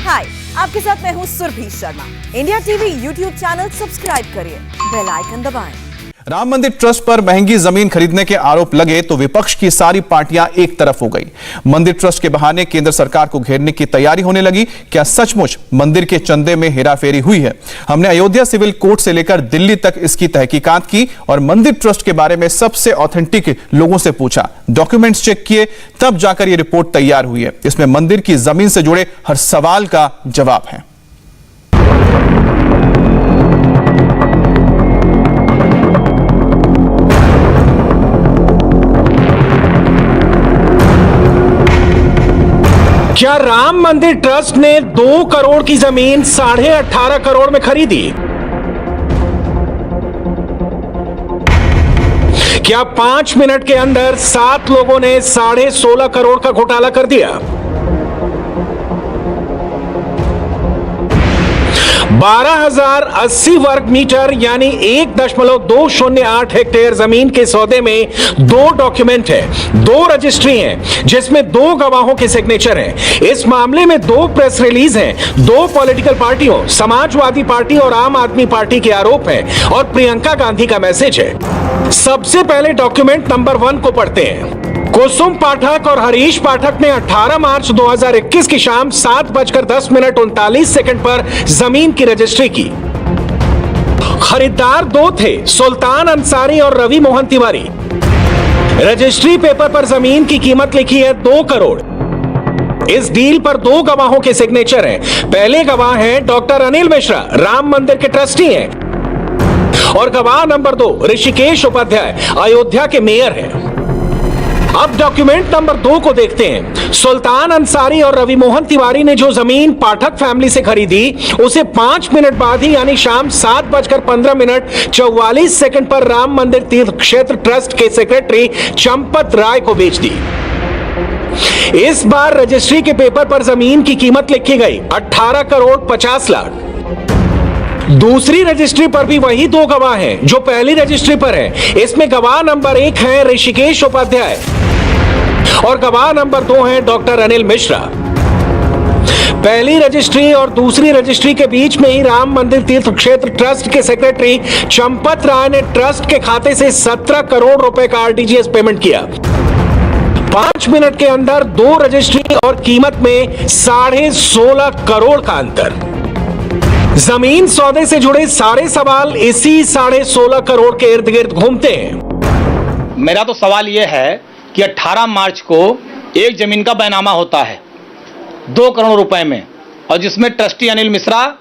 हाय, आपके साथ मैं हूँ Surabhi Sharma. India TV YouTube channel subscribe करिए, बेल आइकन दबाएं। राम मंदिर ट्रस्ट पर महंगी जमीन खरीदने के आरोप लगे तो विपक्ष की सारी पार्टियां एक तरफ हो गई। मंदिर ट्रस्ट के बहाने केंद्र सरकार को घेरने की तैयारी होने लगी। क्या सचमुच मंदिर के चंदे में हेराफेरी हुई है? हमने अयोध्या सिविल कोर्ट से लेकर दिल्ली तक इसकी तहकीकात की और मंदिर ट्रस्ट के बारे में सबसे ऑथेंटिक लोगों से पूछा, डॉक्यूमेंट्स चेक किए, तब जाकर यह रिपोर्ट तैयार हुई है। इसमें मंदिर की जमीन से जुड़े हर सवाल का जवाब है। क्या राम मंदिर ट्रस्ट ने 2 करोड़ की जमीन 18.5 करोड़ में खरीदी? क्या 5 मिनट के अंदर 7 लोगों ने 16.5 करोड़ का घोटाला कर दिया? 12,080 वर्ग मीटर यानी 1.208 हेक्टेयर जमीन के सौदे में 2 डॉक्यूमेंट है, 2 रजिस्ट्री हैं, जिसमें 2 गवाहों के सिग्नेचर हैं। इस मामले में 2 प्रेस रिलीज हैं, 2 पॉलिटिकल पार्टियों समाजवादी पार्टी और आम आदमी पार्टी के आरोप हैं और प्रियंका गांधी का मैसेज है। सबसे पहले डॉक्यूमेंट नंबर 1 को पढ़ते हैं। कुसुम पाठक और हरीश पाठक ने 18 मार्च 2021 की शाम 7:10:39 पर जमीन की रजिस्ट्री की। खरीदार 2 थे, सुल्तान अंसारी और रवि मोहन तिवारी। रजिस्ट्री पेपर पर जमीन की कीमत लिखी है 2 करोड़। इस डील पर 2 गवाहों के सिग्नेचर हैं। पहले गवाह हैं डॉक्टर अनिल मिश्रा, राम मंदिर के ट्रस्टी हैं, और गवाह नंबर 2 ऋषिकेश उपाध्याय, अयोध्या के मेयर हैं। अब डॉक्यूमेंट नंबर 2 को देखते हैं। सुल्तान अंसारी और रवि मोहन तिवारी ने जो जमीन पाठक फैमिली से खरीदी, उसे 5 मिनट बाद ही यानी शाम 7:15:44 पर राम मंदिर तीर्थ क्षेत्र ट्रस्ट के सेक्रेटरी चंपत राय को बेच दी। इस बार रजिस्ट्री के पेपर पर जमीन की कीमत लिखी गई 18 करोड़ 50 लाख। दूसरी रजिस्ट्री पर भी वही 2 गवाह हैं जो पहली रजिस्ट्री पर है। इसमें गवाह नंबर 1 है ऋषिकेश उपाध्याय और गवाह नंबर 2 है डॉक्टर अनिल मिश्रा। पहली रजिस्ट्री और दूसरी रजिस्ट्री के बीच में ही राम मंदिर तीर्थ क्षेत्र ट्रस्ट के सेक्रेटरी चंपत राय ने ट्रस्ट के खाते से 17 करोड़ रुपए का आरटीजीएस पेमेंट किया। 5 मिनट के अंदर 2 रजिस्ट्री और कीमत में 16.5 करोड़ का अंतर। जमीन सौदे से जुड़े सारे सवाल इसी 16.5 करोड़ के इर्द गिर्द घूमते हैं। मेरा तो सवाल यह है कि 18 मार्च को एक जमीन का बैनामा होता है 2 करोड़ रुपए में, और जिसमें ट्रस्टी अनिल मिश्रा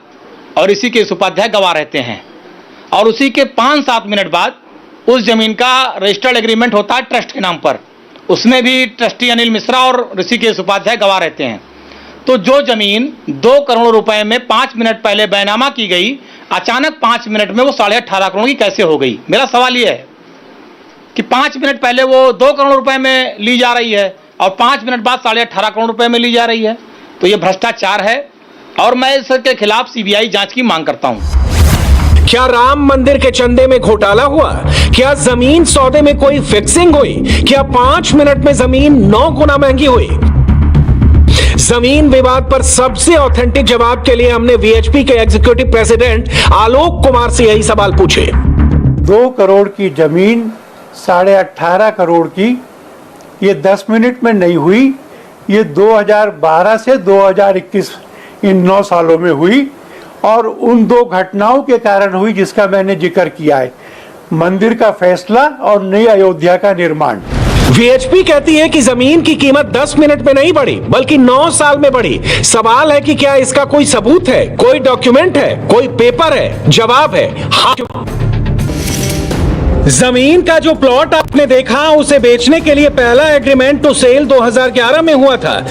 और इसी के उपाध्याय गवाह रहते हैं, और उसी के 5-7 मिनट बाद उस जमीन का रजिस्टर्ड एग्रीमेंट होता है ट्रस्ट के नाम पर, उसमें भी ट्रस्टी अनिल मिश्रा और ऋषि के उपाध्याय गवाह रहते हैं। तो जो जमीन 2 करोड़ रुपए में 5 मिनट पहले बैनामा की गई, अचानक 5 मिनट में वो 18.5 करोड़ की कैसे हो गई? मेरा सवाल यह है कि 5 मिनट पहले वो 2 करोड़ रुपए में ली जा रही है और 5 मिनट बाद 18.5 करोड़ रुपए में ली जा रही है। तो ये भ्रष्टाचार है और मैं इसके खिलाफ सीबीआई जांच की मांग करता हूं। क्या राम मंदिर के चंदे में घोटाला हुआ? क्या जमीन सौदे में कोई फिक्सिंग हुई? क्या 5 मिनट में जमीन 9 गुना महंगी हुई? जमीन विवाद पर सबसे ऑथेंटिक जवाब के लिए हमने वीएचपी के एग्जीक्यूटिव प्रेसिडेंट आलोक कुमार से यही सवाल पूछे। 2 करोड़ की जमीन 18.5 करोड़ की, ये 10 मिनट में नहीं हुई। ये 2012 से 2021 इन 9 सालों में हुई और उन 2 घटनाओं के कारण हुई जिसका मैंने जिक्र किया है, मंदिर का फैसला और नई अयोध्या का निर्माण। वीएचपी कहती है कि जमीन की कीमत 10 मिनट में नहीं बढ़ी बल्कि 9 साल में बढ़ी। सवाल है कि क्या इसका कोई सबूत है, कोई डॉक्यूमेंट है, कोई पेपर है? जवाब है हाँ। जमीन का जो प्लॉट आपने देखा, उसे बेचने के लिए पहला एग्रीमेंट टू सेल 2011 में हुआ था।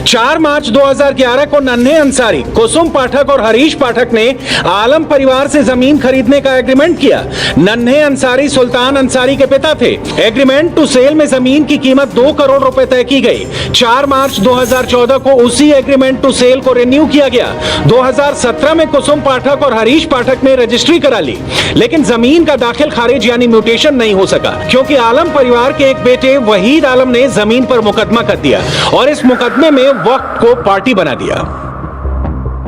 4 मार्च 2011 को नन्हे अंसारी, कुसुम पाठक और हरीश पाठक ने आलम परिवार से जमीन खरीदने का एग्रीमेंट किया। नन्हे अंसारी सुल्तान अंसारी के पिता थे। एग्रीमेंट टू सेल में जमीन की कीमत 2 करोड़ रुपए तय की गई। 4 मार्च 2014 को उसी एग्रीमेंट टू सेल को रिन्यू किया गया। 2017 में कुसुम पाठक और हरीश पाठक ने रजिस्ट्री करा ली, लेकिन जमीन का दाखिल खारिज यानी म्यूटेशन नहीं हो सका, क्योंकि आलम परिवार के एक बेटे वहीद आलम ने जमीन पर मुकदमा कर दिया और इस मुकदमे में वक्त को पार्टी बना दिया।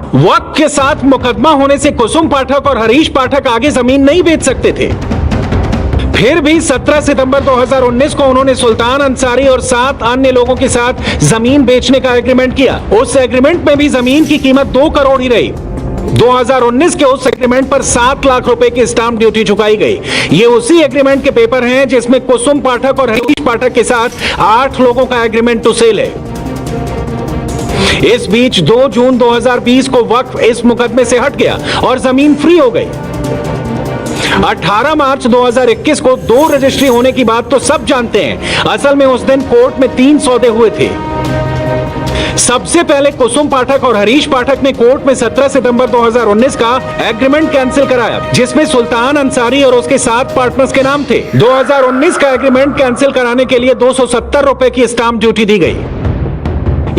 वक्त के साथ मुकदमा होने से कुसुम पाठक और हरीश पाठक आगे जमीन नहीं बेच सकते थे। फिर भी 17 सितंबर 2019 को उन्होंने सुल्तान अंसारी और 7 अन्य लोगों के साथ जमीन बेचने का एग्रीमेंट किया। उस एग्रीमेंट में भी जमीन की कीमत 2 करोड़ ही रही। 2019 के उस एग्रीमेंट पर 7 लाख रुपए की स्टांप ड्यूटी चुकाई गई। ये उसी एग्रीमेंट के पेपर हैं जिसमें कुसुम पाठक और हरीश पाठक के साथ 8 लोगों का एग्रीमेंट टू सेल है। इस बीच 2 जून 2020 को वक्फ इस मुकदमे से हट गया और जमीन फ्री हो गई। 18 मार्च 2021 को 2 रजिस्ट्री होने की बात तो सब जानते हैं। असल में उस दिन कोर्ट में 3 सौदे हुए थे। सबसे पहले कुसुम पाठक और हरीश पाठक ने कोर्ट में 17 सितंबर 2019 का एग्रीमेंट कैंसिल कराया, जिसमें सुल्तान अंसारी और उसके 7 पार्टनर्स के नाम थे। 2019 का एग्रीमेंट कैंसिल कराने के लिए 270 रुपए की स्टांप ड्यूटी दी गई।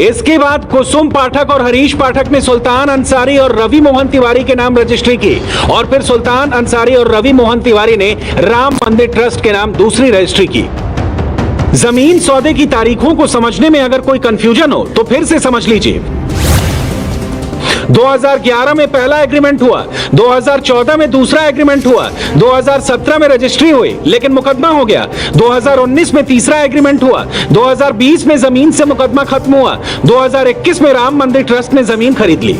इसके बाद कुसुम पाठक और हरीश पाठक ने सुल्तान अंसारी और रवि मोहन तिवारी के नाम रजिस्ट्री की और फिर सुल्तान अंसारी और रवि मोहन तिवारी ने राम मंदिर ट्रस्ट के नाम दूसरी रजिस्ट्री की। जमीन सौदे की तारीखों को समझने में अगर कोई कंफ्यूजन हो तो फिर से समझ लीजिए। 2011 में पहला एग्रीमेंट हुआ, 2014 में दूसरा एग्रीमेंट हुआ, 2017 में रजिस्ट्री हुई लेकिन मुकदमा हो गया, 2019 में तीसरा एग्रीमेंट हुआ, 2020 में जमीन से मुकदमा खत्म हुआ, 2021 में राम मंदिर ट्रस्ट ने जमीन खरीद ली।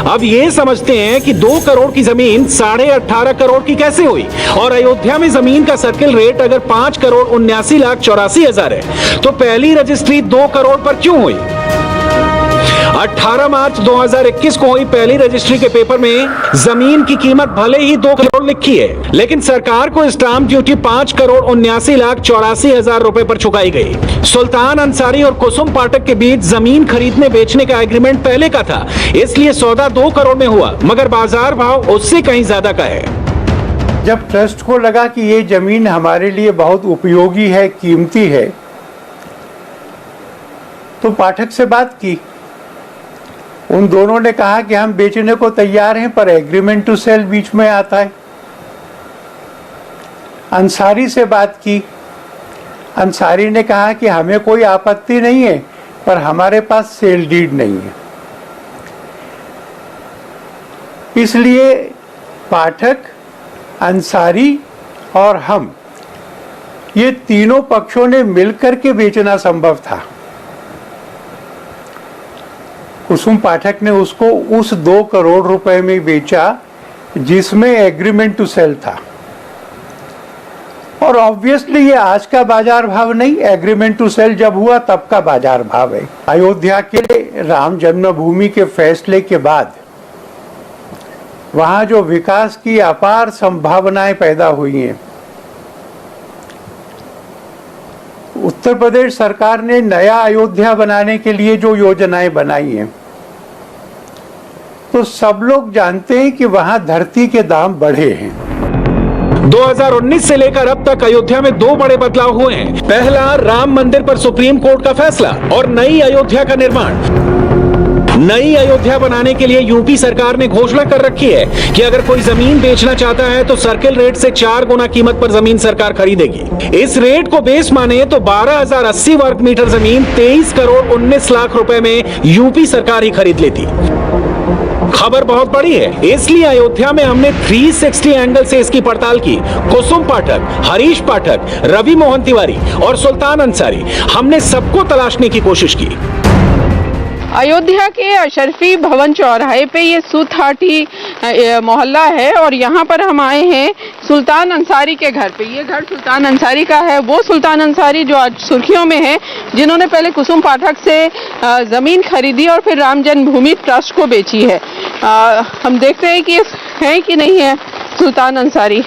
अब ये समझते हैं कि 2 करोड़ की जमीन 18.5 करोड़ की कैसे हुई, और अयोध्या में जमीन का सर्किल रेट अगर 5 करोड़ 79,84,000 है तो पहली रजिस्ट्री 2 करोड़ पर क्यों हुई? 18 मार्च 2021 को हुई पहली रजिस्ट्री के पेपर में जमीन की कीमत भले ही 2 करोड़ लिखी है, लेकिन सरकार को स्टांप ड्यूटी 5 करोड़ 79,84,000 रुपए पर चुकाई गई। सुल्तान अंसारी और कुसुम पाठक के बीच जमीन खरीदने बेचने का एग्रीमेंट पहले का था, इसलिए सौदा 2 करोड़ में हुआ, मगर बाजार भाव उससे कहीं ज्यादा का है। जब ट्रस्ट को लगा कि ये जमीन हमारे लिए बहुत उपयोगी है, कीमती है, तो पाठक से बात की। उन दोनों ने कहा कि हम बेचने को तैयार हैं, पर एग्रीमेंट टू सेल बीच में आता है। अंसारी से बात की। अंसारी ने कहा कि हमें कोई आपत्ति नहीं है, पर हमारे पास सेल डीड नहीं है। इसलिए पाठक, अंसारी और हम, ये तीनों पक्षों ने मिलकर के बेचना संभव था। कुसुम पाठक ने उसको उस 2 करोड़ रुपए में बेचा जिसमें एग्रीमेंट टू सेल था। और ऑब्वियसली ये आज का बाजार भाव नहीं, एग्रीमेंट टू सेल जब हुआ तब का बाजार भाव है। अयोध्या के राम जन्मभूमि के फैसले के बाद वहां जो विकास की अपार संभावनाएं पैदा हुई हैं, उत्तर प्रदेश सरकार ने नया अयोध्या बनाने के लिए जो योजनाएं बनाई हैं, तो सब लोग जानते हैं कि वहां धरती के दाम बढ़े हैं। 2019 से लेकर अब तक अयोध्या में 2 बड़े बदलाव हुए हैं। पहला, राम मंदिर पर सुप्रीम कोर्ट का फैसला और नई अयोध्या का निर्माण। नई अयोध्या बनाने के लिए यूपी सरकार ने घोषणा कर रखी है कि अगर कोई जमीन बेचना चाहता है तो सर्किल रेट से 4 गुना कीमत पर जमीन सरकार खरीदेगी। इस रेट को बेस माने तो 12,080 वर्ग मीटर जमीन 23 करोड़ 19 लाख रुपए में यूपी सरकार ही खरीद लेती। खबर बहुत बड़ी है, इसलिए अयोध्या में हमने 360 एंगल से इसकी पड़ताल की। कुसुम पाठक, हरीश पाठक, रवि मोहन तिवारी और सुल्तान अंसारी, हमने सबको तलाशने की कोशिश की। अयोध्या के अशरफी भवन चौराहे पे ये सुथाटी मोहल्ला है और यहाँ पर हम आए हैं सुल्तान अंसारी के घर पे। ये घर सुल्तान अंसारी का है, वो सुल्तान अंसारी जो आज सुर्खियों में है, जिन्होंने पहले कुसुम पाठक से ज़मीन खरीदी और फिर राम जन्मभूमि ट्रस्ट को बेची है। हम देखते हैं कि है कि नहीं है सुल्तान अंसारी।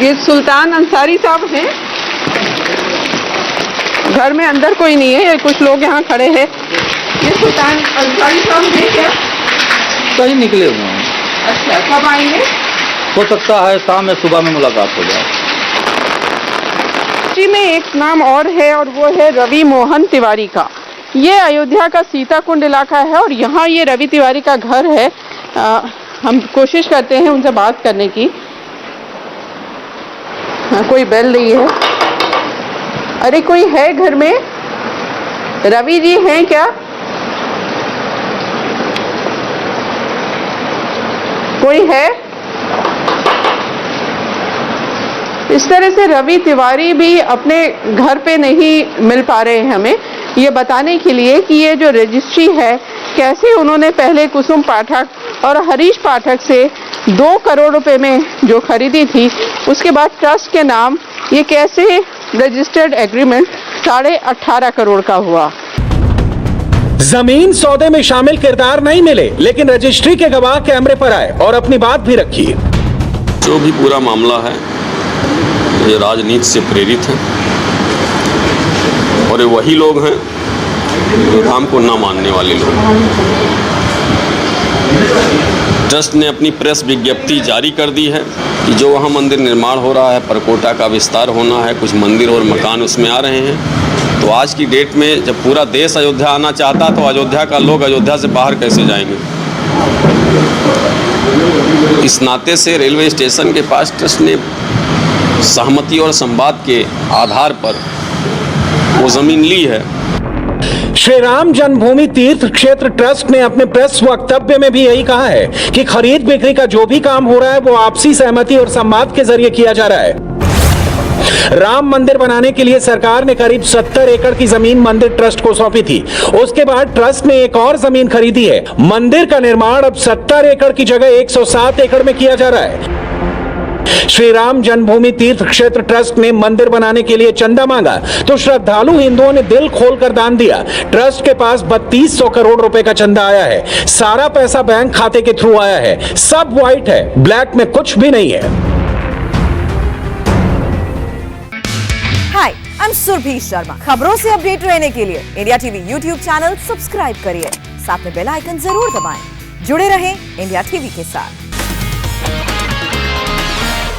ये सुल्तान अंसारी साहब हैं। घर में अंदर कोई नहीं है, कुछ लोग यहाँ खड़े हैं। ये सुल्तान अंसारी साहब हैं क्या? कहीं निकले हुए हैं। अच्छा, कब आएंगे? हो सकता है शाम में सुबह में मुलाकात हो जाए। जी में एक नाम और है और वो है रवि मोहन तिवारी का। ये अयोध्या का सीताकुंड इलाका है और यहाँ ये रवि तिवारी का घर है। हम कोशिश करते हैं उनसे बात करने की। कोई बेल नहीं है। अरे कोई है घर में? रवि जी हैं क्या? कोई है? इस तरह से रवि तिवारी भी अपने घर पे नहीं मिल पा रहे हैं हमें ये बताने के लिए कि ये जो रजिस्ट्री है कैसे उन्होंने पहले कुसुम पाठक और हरीश पाठक से 2 करोड़ रुपए में जो खरीदी थी, उसके बाद ट्रस्ट के नाम ये कैसे रजिस्टर्ड एग्रीमेंट 18.5 करोड़ का हुआ। जमीन सौदे में शामिल किरदार नहीं मिले, लेकिन रजिस्ट्री के गवाह कैमरे पर आए और अपनी बात भी रखी। जो भी पूरा मामला है ये राजनीति से प्रेरित है और ये वही लोग हैं जो राम को ना मानने वाले लोग। ट्रस्ट ने अपनी प्रेस विज्ञप्ति जारी कर दी है कि जो वहाँ मंदिर निर्माण हो रहा है, परकोटा का विस्तार होना है, कुछ मंदिर और मकान उसमें आ रहे हैं। तो आज की डेट में जब पूरा देश अयोध्या आना चाहता तो अयोध्या का लोग अयोध्या से बाहर कैसे जाएंगे। इस नाते से रेलवे स्टेशन के पास ट्रस्ट ने सहमति और संवाद के आधार पर वो जमीन ली है। श्री राम जन्मभूमि तीर्थ क्षेत्र ट्रस्ट ने अपने प्रेस वक्तव्य में भी यही कहा है कि खरीद बिक्री का जो भी काम हो रहा है वो आपसी सहमति और संवाद के जरिए किया जा रहा है। राम मंदिर बनाने के लिए सरकार ने करीब 70 एकड़ की जमीन मंदिर ट्रस्ट को सौंपी थी। उसके बाद ट्रस्ट ने एक और जमीन खरीदी है। मंदिर का निर्माण अब 70 एकड़ की जगह 107 एकड़ में किया जा रहा है। श्री राम जन्मभूमि तीर्थ क्षेत्र ट्रस्ट ने मंदिर बनाने के लिए चंदा मांगा तो श्रद्धालु हिंदुओं ने दिल खोलकर दान दिया। ट्रस्ट के पास 3200 करोड़ रुपए का चंदा आया है। सारा पैसा बैंक खाते के थ्रू आया है। सब व्हाइट है, ब्लैक में कुछ भी नहीं है। हाय, आई एम सुरभि शर्मा। खबरों से अपडेट रहने के लिए India TV YouTube channel subscribe करिए, साथ में बेल आइकन जरूर दबाएं। जुड़े रहें इंडिया टीवी के साथ।